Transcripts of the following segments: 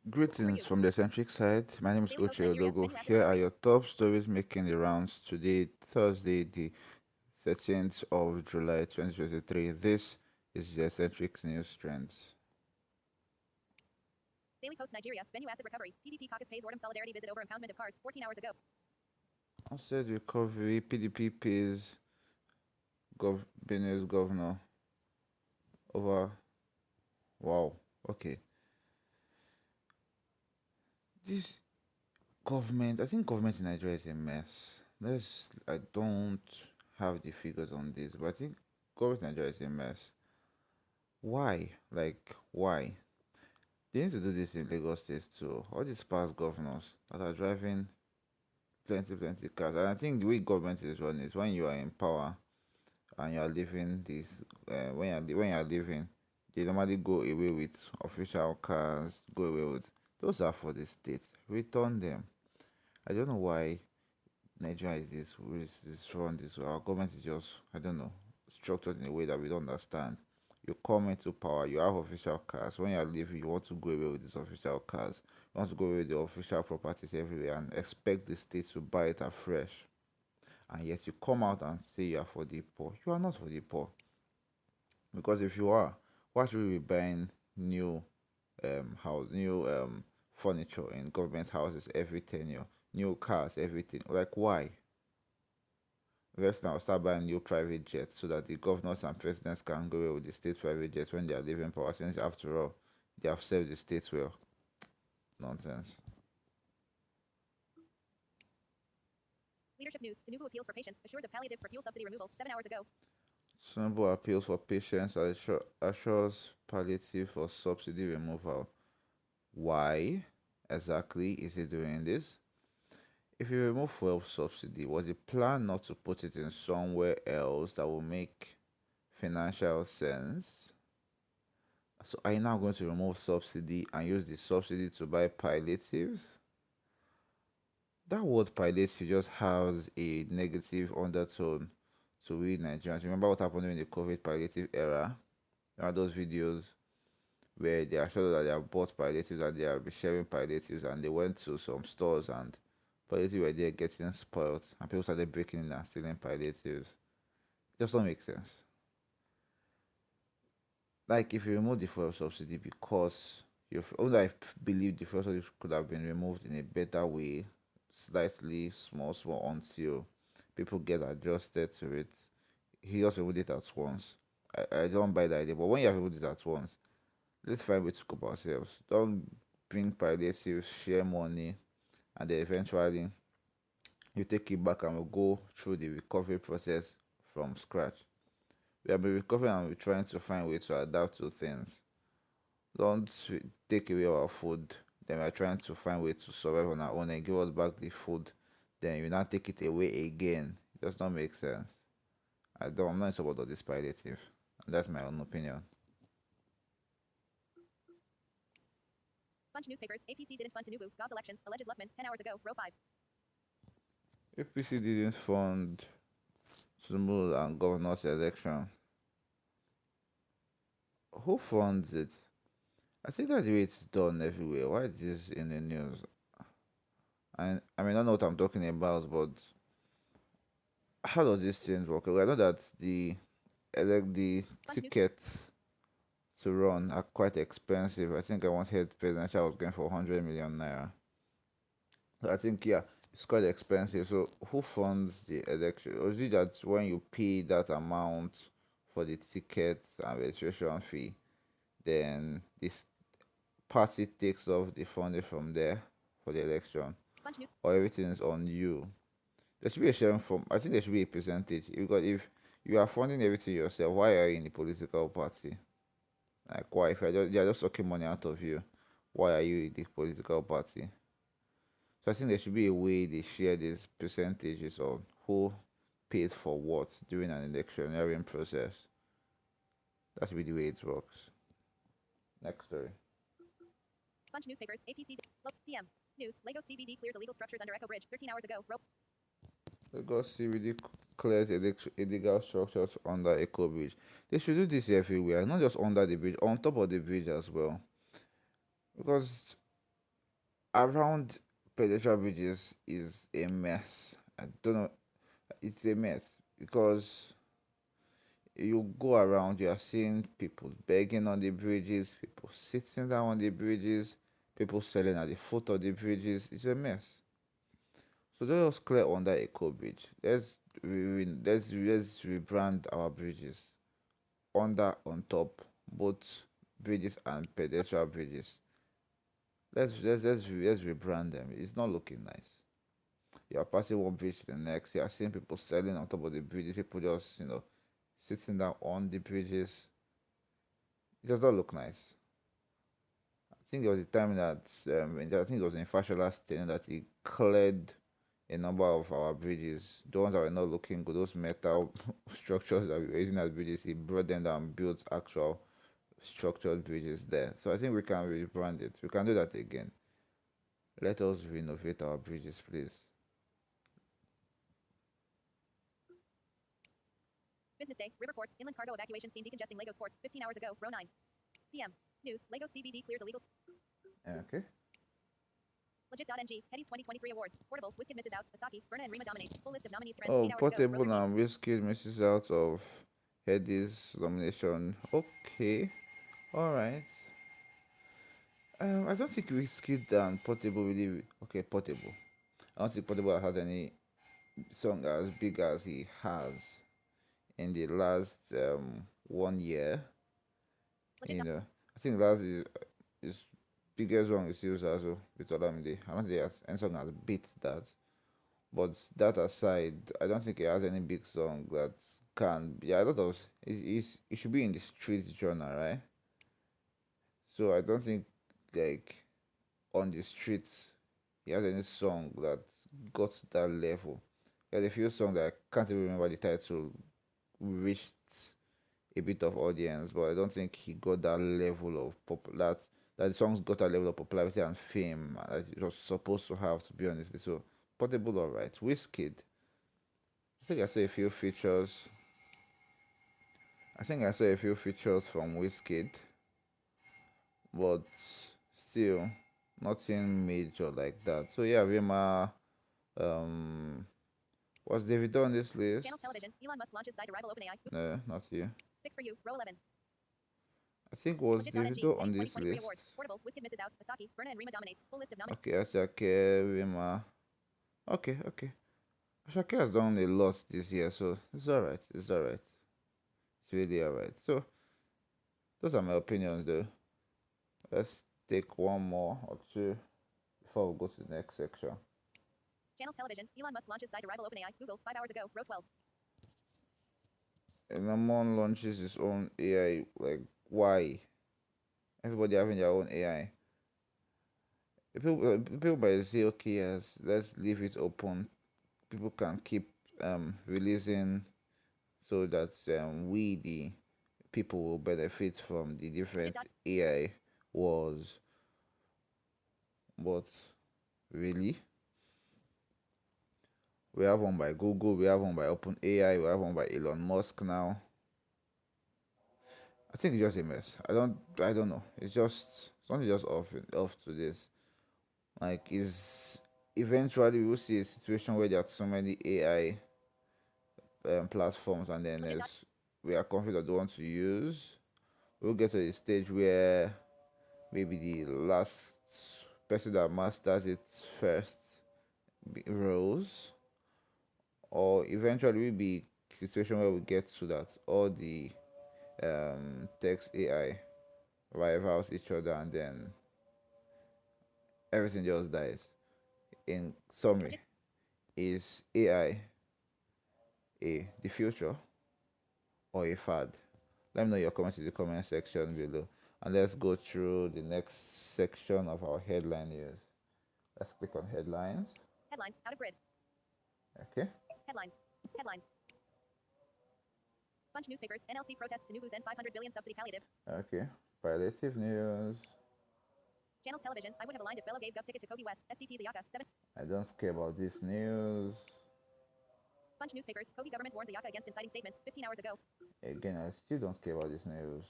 Greetings from the eccentric side. My name is Uche Odogo. Here are your top stories making the rounds today, Thursday, the 13th of July 2023. This is the eccentric news trends. Daily Post Nigeria, Benue asset recovery. PDP caucus pays Ordum solidarity visit over impoundment of cars 14 hours ago. Asset recovery, PDP pays Benue's governor over. Wow, okay. This government, I think government in Nigeria is a mess. I don't have the figures on this, but I think government in Nigeria is a mess. Why? Like, why? They need to do this in Lagos State too. All these past governors that are driving plenty cars. And I think the way government is run is when you are in power and you are living this, when you are living, they normally go away with official cars, go away with, those are for the state. Return them. I don't know why Nigeria is run this way. Our government is just, I don't know, structured in a way that we don't understand. You come into power, you have official cars. When you're leaving, you want to go away with these official cars. You want to go away with the official properties everywhere and expect the state to buy it afresh. And yet you come out and say you are for the poor. You are not for the poor. Because if you are, why should we be buying new furniture in government houses every 10 years? New cars, everything. Like why? Let's now start buying new private jets so that the governors and presidents can go away with the state private jets when they are leaving power. Since after all, they have served the state well. Nonsense. Leadership news. Tinubu appeals for patience. Assures of palliatives for fuel subsidy removal 7 hours ago. Tinubu appeals for patience assures palliative for subsidy removal. Why exactly is he doing this? If you remove fuel subsidy, was the plan not to put it in somewhere else that will make financial sense? So are you now going to remove subsidy and use the subsidy to buy palliatives? That word palliative just has a negative undertone to we Nigerians. Remember what happened during the COVID palliative era? There are those videos where they are sure that they have bought palliatives and they are sharing palliatives and they went to some stores and palliatives were there getting spoiled and people started breaking in and stealing palliatives. It does not make sense. Like if you remove the fuel subsidy because only I believe the fuel subsidy could have been removed in a better way, slightly small until people get adjusted to it. He just removed it at once. I don't buy the idea, but when you have removed it at once, let's find a way to cope ourselves. Don't bring palliatives, share money, and then eventually you take it back and we'll go through the recovery process from scratch. We have been recovering and we're trying to find ways to adapt to things. Don't take away our food, then we're trying to find ways to survive on our own and give us back the food, then you now take it away again. It does not make sense. I'm not in support of this palliative. And that's my own opinion. Bunch newspapers. APC didn't fund Tinubu. God's elections. Alleges Luckman 10 hours ago. Row 5. APC didn't fund Tinubu and governor's election. Who funds it? I think that's the way it's done everywhere. Why is this in the news? I mean, I don't know what I'm talking about, but how does this thing work? Well, I know that the tickets to run are quite expensive. I think I once heard presidential was going for 100 million naira. So I think yeah, it's quite expensive. So who funds the election? Or is it that when you pay that amount for the ticket and registration fee, then this party takes off the funding from there for the election, or everything is on you? There should be a sharing from. I think there should be a percentage because if you are funding everything yourself, why are you in the political party? Like why? If you're just sucking money out of you, why are you in the political party? So I think there should be a way they share these percentages of who pays for what during an electioneering process. That should be the way it works. Next story. Bunch newspapers. APC. PM. News. Lagos CBD clears illegal structures under Echo Bridge 13 hours ago. Lagos CBD clears illegal structures under Echo Bridge. They should do this everywhere, not just under the bridge, on top of the bridge as well. Because around pedestrian bridges is a mess. I don't know. It's a mess because you go around, you are seeing people begging on the bridges, people sitting down on the bridges, people selling at the foot of the bridges. It's a mess. So let us clear under a code bridge. Let's rebrand our bridges under on top, both bridges and pedestrian bridges. Let's rebrand them. It's not looking nice. You are passing one bridge to the next. You are seeing people selling on top of the bridges. People just sitting down on the bridges. It does not look nice. I think there was a time that I think it was in Fashola thing that he cleared a number of our bridges, the ones that were not looking good, those metal structures that we were using as bridges. He brought them down and built actual structured bridges there. So I think we can rebrand it. We can do that again. Let us renovate our bridges, please. Business day. River ports. Inland cargo evacuation scene decongesting Lagos ports. 15 hours ago. Row 9. PM. News. Lagos CBD clears illegal. Okay. Legit.ng. Headies 2023 awards. Portable. Wizkid misses out. Asaki. Berna and Rima dominates. Full list of nominees. Trends. Oh, 8 hours ago. Row Portable 13. and Whiskey misses out of Headies nomination. Okay. Alright. I don't think Whiskey and Portable really. Okay, Portable. I don't think Portable has any song as big as he has in the last 1 year. Legit. You know, I think last is biggest one is used as well with Olamide. I don't think any song has beat that. But that aside, I don't think he has any big song that can. Yeah, a lot of it should be in the street genre, right? So I don't think like on the streets he has any song that got to that level. There's a few songs that I can't even remember the title reached a bit of audience, but I don't think he got that level of that the songs got a level of popularity and fame that it was supposed to have, to be honest. So Portable, alright. Wizkid, I think I saw a few features. I think I saw a few features from Wizkid, but still nothing major like that. So yeah, Rima, um, was Davido on this list? Channels television. Elon Musk launches site to rival OpenAI. No, not you. Fix for you. Row 11. I think was Legit.ng. Davido on Headies this 2023 list. awards. Portable. Wizkid misses out. Asaki. Berna and Rima dominates. Full list of nominees. Okay, Asake, Rima. Okay, okay. Asake has done a lot this year, so it's alright. It's alright. It's really alright. So those are my opinions, though. Let's take one more or two before we go to the next section. Channels television. Elon Musk launches site to rival OpenAI. Google. 5 hours ago. Row 12. Elon launches his own AI. Like, why? Everybody having their own AI. People might say, okay, yes, let's leave it open. People can keep releasing so that we, the people, will benefit from the different AI wars. But really, we have one by Google, we have one by OpenAI, we have one by Elon Musk now. I think it's just a mess. I don't know. It's just something just off to this. Like is eventually we will see a situation where there are so many AI platforms, and then as we are confident that we want to use, we'll get to a stage where maybe the last person that masters it first rose, or eventually we'll be a situation where we get to that all the text AI rivals each other, and then everything just dies. In summary, is AI the future or a fad? Let me know your comments in the comment section below. And let's go through the next section of our headline news. Let's click on headlines. Headlines. Out of grid. Okay. Headlines. Headlines. Bunch newspapers. NLC protests Tinubu's and 500 billion subsidy palliative. Okay. Palliative news. Channels television. I would have aligned if Bello gave Gov ticket to Kogi West. SDP Zayaka. 7. I don't care about this news. Bunch newspapers. Kogi government warns Zayaka against inciting statements. 15 hours ago. Again, I still don't care about this news.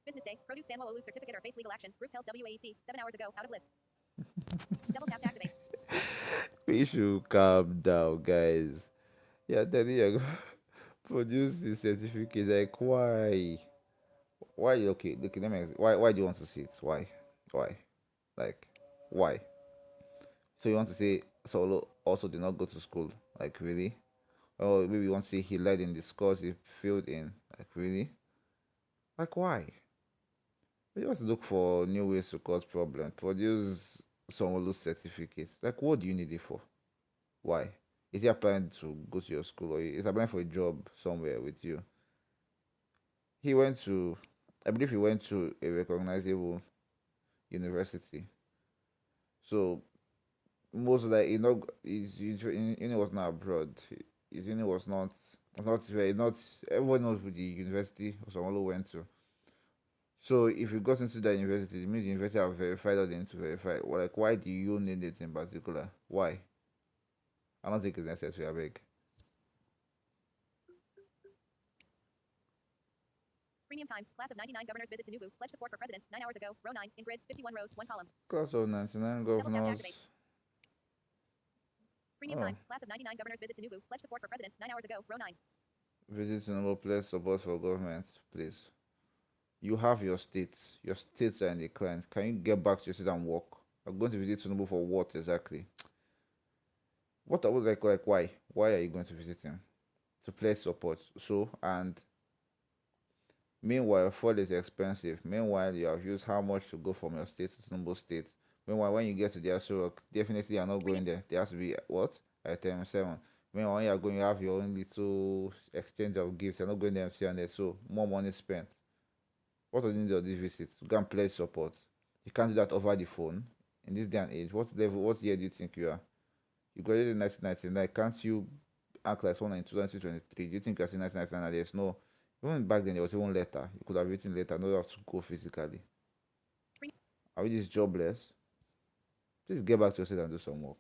Business day. Produce Sanwo Olu's certificate or face legal action. Group tells WAEC. 7 hours ago. Out of list. Double tap to activate. We should calm down, guys. Yeah, then you produce the certificate. Like, why? Why? Okay, look, let me. Why do you want to see it? Why? Why? Like, why? So you want to say Solo also did not go to school? Like, really? Or maybe you want to say he lied in this course he failed in? Like, really? Like, why? We just look for new ways to cause problems. Produce Solo certificates. Like, what do you need it for? Why? Is he applying to go to your school or is he applying for a job somewhere with you? He went to, I believe he went to a recognizable university. So most of that, his uni was not abroad. His uni was not very not. Everyone knows with the university Osamolo went to. So if you got into that university, it means the university have verified or they need to verify. Well, like, why do you need it in particular? Why? I don't think it's necessary. I beg. Premium times. Class of 99 governors visit to Nubu. Pledge support for president. 9 hours ago. Row 9. In grid. 51 rows. 1 column. Class of 99 Double tap to governors. activate. Premium Oh, times. Class of 99 governors visit to Nubu. Pledge support for president. 9 hours ago. Row 9. visit number place support for government, please. You have your states. Your states are in the client. Can you get back to your state and work? I'm going to visit Tinubu for what exactly? What I would like why? Why are you going to visit him? To play support. So and meanwhile, fuel is expensive. Meanwhile, you have used how much to go from your state to Tinubu state. Meanwhile, when you get to the Aso Rock, definitely you're not going Premium. there. There has to be what? Item 7. Meanwhile, when you're going, you have your own little exchange of gifts. You're not going there empty handed. So more money spent. What are the need of this visit? You can pledge support. You can't do that over the phone. In this day and age, what level, what year do you think you are? You graduated in 1999. Can't you act like someone in 2023? Do you think you're still 1999? There's no. Even back then, there was even letter. You could have written later. No, you have to go physically. Premium. Are we just jobless? Please get back to your state and do some work.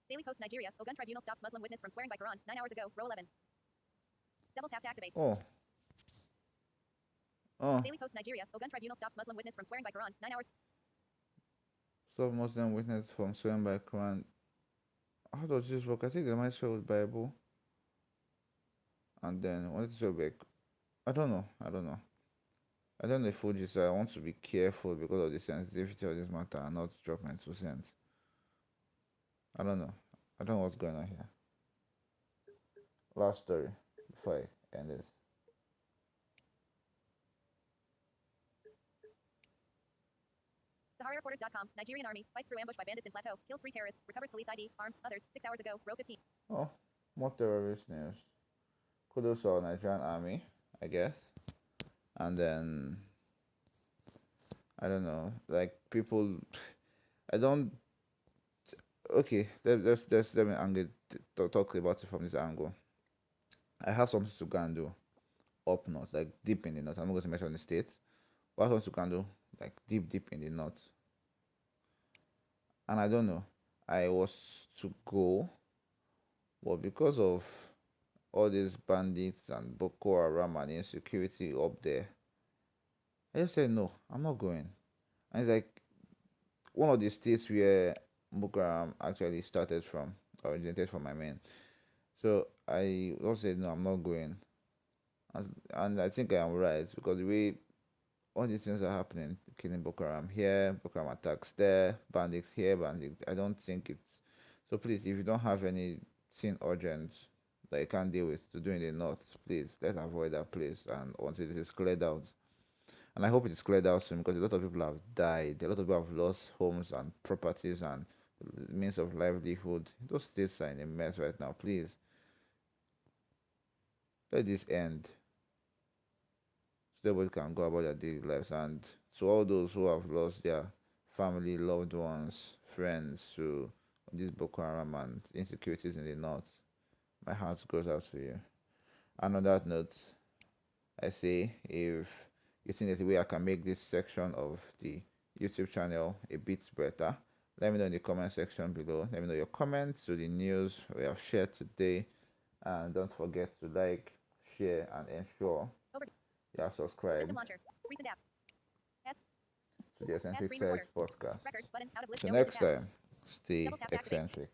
Daily Post Nigeria. Ogun Tribunal stops Muslim witness from swearing by Quran. 9 hours ago. Row 11. Double tap to activate. Oh, oh. Daily Post Nigeria. Ogun Tribunal stops Muslim witness from swearing by Quran. 9 hours. Stop Muslim witness from swearing by Quran. How does this work? I think they might swear with Bible. And then, what is it back? I don't know. I don't know. I don't know if Fuji, so I want to be careful because of the sensitivity of this matter and not drop my 2 cents. I don't know. I don't know what's going on here. Last story before I end this. SaharaReporters.com. Nigerian army fights through ambush by bandits in plateau. Kills 3 terrorists. Recovers police ID, arms, others. 6 hours ago. Row 15. Oh, more terrorist news. Kudos to our Nigerian army, I guess. And then I don't know, like people. I don't. Okay, let me talk about it from this angle. I have something to go and do up north, like deep in the north. I'm not going to mention the state. But I have something to go and do, like deep in the north. And I don't know. I was to go, but because of all these bandits and Boko Haram and insecurity up there, I just said no, I'm not going. And it's like one of the states where Boko Haram actually started from, originated from, I mean. So I also said no, I'm not going. And I think I am right because the way all these things are happening, killing Boko Haram here, Boko Haram attacks there, bandits here, bandits. I don't think it's so. Please, if you don't have anything urgent that you can't deal with to do in the north, please let's avoid that place and until it is cleared out. And I hope it is cleared out soon because a lot of people have died. A lot of people have lost homes and properties and means of livelihood. Those states are in a mess right now. Please let this end so everybody can go about their daily lives. And to all those who have lost their family, loved ones, friends to this Boko Haram and insecurities in the north, my heart goes out to you. And on that note, I say if you think there's a way I can make this section of the YouTube channel a bit better, let me know in the comment section below. Let me know your comments to the news we have shared today. And don't forget to like, share, and ensure Over. you are System subscribed. launcher. Recent apps. S. to the Fast Eccentric screen Side recorder. podcast. Record button out of list. Till No recent next tasks. time, stay Double tap to activate. eccentric.